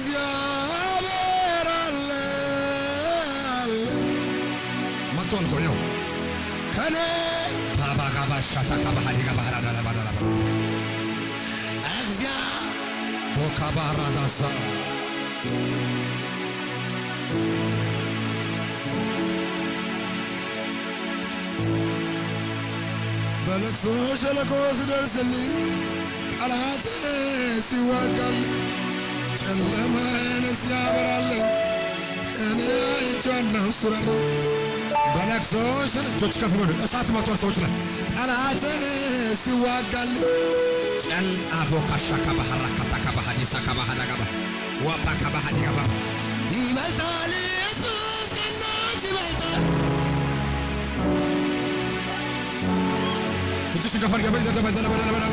እግዚአብሔር አለ መጥቷል እኮ ነው ከኔ ባባጋባሻታ ካባሃዲ ጋባሃራዳ ለባዳላ ቦካባራዳሳ በለቅሶ ሸለቆ ስደርስልኝ ጠላት ሲዋጋልኝ ጨለማዬን ሲያበራልኝ እኔ አይቻለሁ ሱረር በለቅሶ እጆች ከፍ በሉ እሳት መጥቷል ሰዎች ላይ ጠላት ሲዋጋልኝ ጨል አቦካሻ ከባህራ ካታካ ባህዲሳ ከባሃዳ ጋባ ወባ ከባሃዲ ጋባ ይበልጣል ኢየሱስ ከናት ይበልጣል እጅሽ ከፈር ገበል ዘተበዘለ በለበለ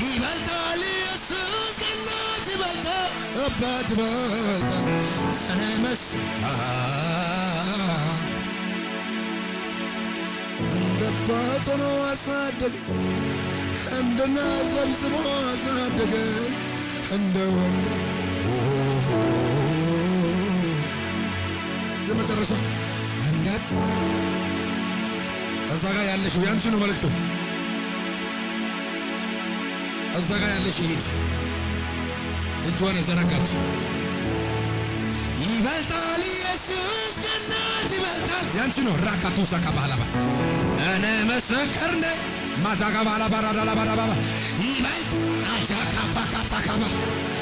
ይበልጣል ኢየሱስ ከናት ይበልጣል አባት ይበልጣል እኔ መስ እንደ አባት ሆኖ አሳደገ እንደና ዘብዝቦ አሳደገ እንደ ወንድ የመጨረሻ እንደ እዛ ጋር ያለሽ ያንቺ ነው መልእክቱ እዛ ጋር ያለሽ ሂድ እጇን የዘረጋች ይበልጣል ኢየሱስ ከናት ይበልጣል ያንቺ ነው ራካቱ ሰካባላባ እኔ መሰከር ነኝ ማዛጋ ባላ ባራዳ ባራባ ይበልጥ አጃካ ፓካታካባ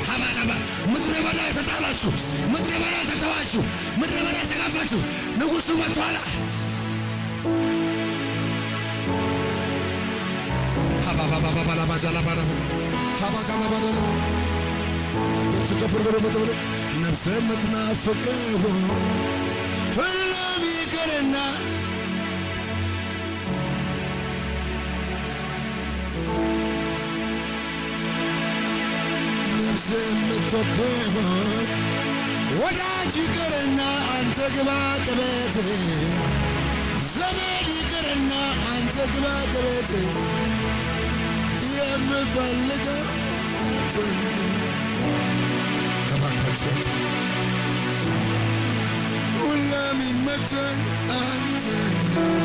ሀባጋባ ምድረ በዳ የተጣላችሁ ምድረ በዳ የተተዋችሁ ምድረ በዳ የተጋፋችሁ ንጉሱ መጥቷል ሀባባባ ባላ ባጃላ ባራባ ሀባጋባ ባራባ ተጨፈረ በተበለ ነፍሴ የምትናፍቀው ሁሉም ይቅርና ነፍሴ የምትወደው ወዳጅ ይቅርና አንተ ግባ ቅቤት ዘመድ ይቅርና አንተ ግባ ቅቤት የምፈልገው ተባካችሁት ሁሉም ይመቸኝ አንተ ነው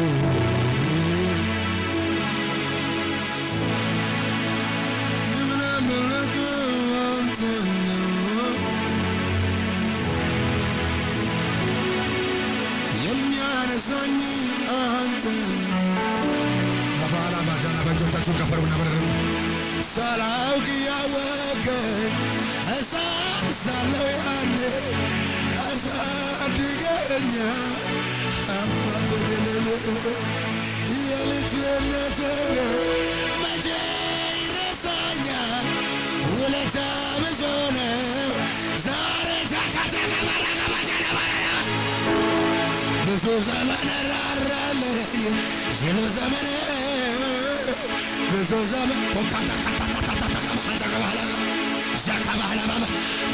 ምንምልገው አንተ ነው የሚያነሳኝ አንተ ከባላ ባጃና በእጆቻችሁን ከፈሩና በረሩ ሳላውቅ ያወቀኝ ሕፃን ሳለሁ ያኔ አሳድገኸኛል አባቴ ደለለ የልጅነቴን መቼ ይረሳኛል ውለታ ብዙ ነው ዛሬ ብዙ ዘመን ራራለኝ ሽሎ ዘመን ብዙ ዘመን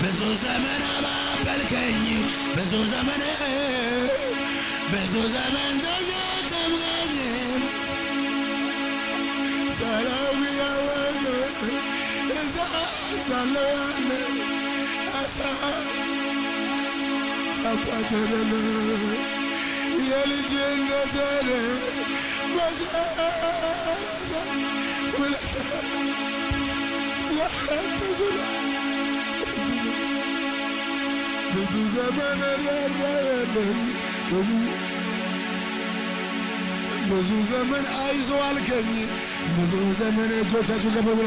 ብዙ ዘመን አባበልከኝ ብዙ ዘመን ተሸከምከኝ ሰላም ያወቀ እዛ ሳለሁ ያኔ አባቴን የልጅነቴን መገረዛ ውለታ ያንተዝነ ብዙ ዘመን ራራለኝ ብዙ ዘመን አይዞ አልከኝ ብዙ ዘመን እጆቻችሁ ከፍ ብሎ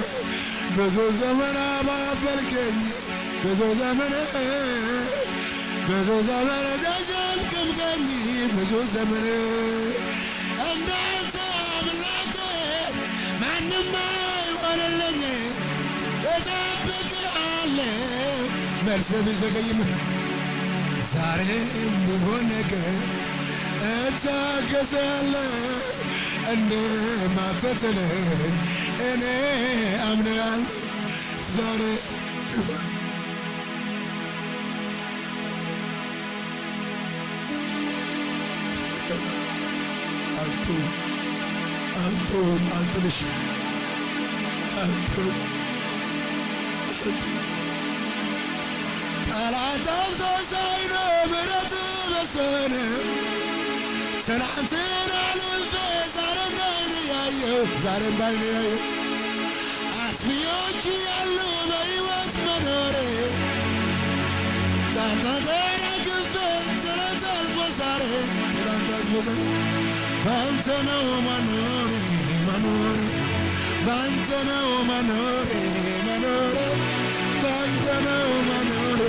ብዙ ዘመን አባበልከኝ ብዙ ዘመን ተሸከምከኝ ብዙ ዘመን እንዳንተ አምላክ ማንም አይሆንልኝ እጠብቅሃለሁ መልስ ቢዘገይም ዛሬም ቢሆን ነገር እታገሳለሁ እንደማትጥለኝ እኔ አምናለሁ ዛሬ ቢሆን አልጥልሽ ጠላት አፍቶሳይ ነው ምሕረት በሰነ ትናንትን አልፌ ዛሬም ባይኔ ያየው አጥፊዎች ያሉ በሕይወት መኖሬ ታንተ ተረግፌ ትናንት አልፎ ዛሬ ባንተ ነው መኖሬ ባንተ ነው መኖሬ ባንተ ነው መኖሬ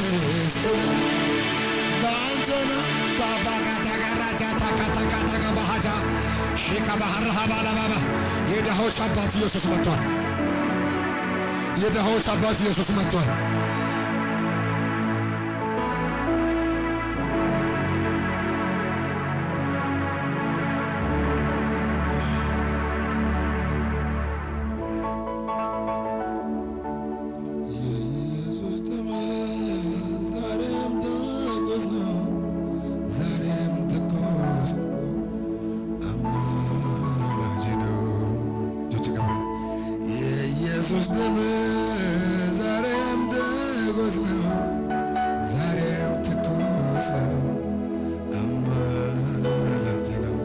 ባንተ ነው ባባጋታጋራጃታካታካታጋባሃጃ ሺካባሃራሃ ባላባባ የድሆች አባት ኢየሱስ መጥቷል። የድሆች አባት ኢየሱስ መጥቷል። ኢየሱስ ደም ዛሬም ትኩስ ነው፣ ዛሬም ትኩስ ነው፣ አማላጅ ነው።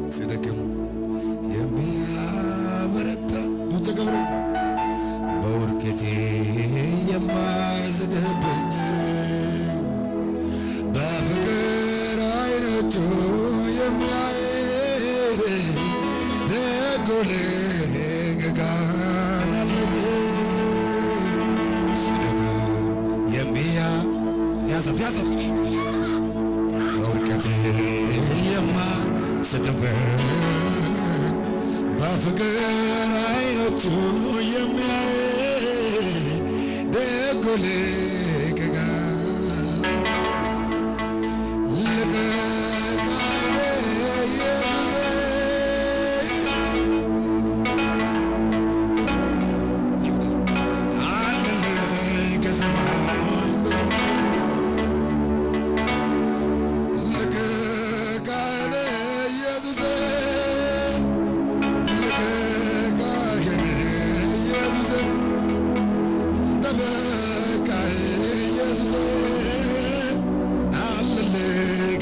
ሲደክም የሚያበረታ ገብረ በውድቀቴ የማይዘገበኝ በፍቅር ዓይኖቹ የሚያይ ደጉ ልግጋን አለኝ። ሲደክም ያዘብ በውድቀቴ የማይዘገበኝ በፍቅር ዓይኖቹ የሚያይ ደጉ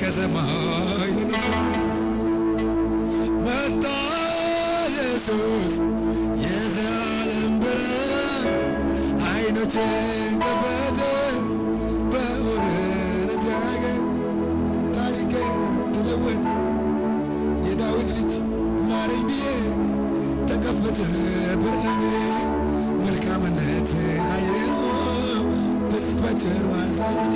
ከሰማይ መጣ ኢየሱስ የዘላለም ብርሃን ዓይኖቼን ከፈተ በእውነት ያገኝ ታሪኬን ተለወጠ የዳዊት ልጅ ማረኝ ብዬ ተከፈተ ብርሃኔ መልካምነትን አየሁ በዚች ባጭሯ ዘመኔ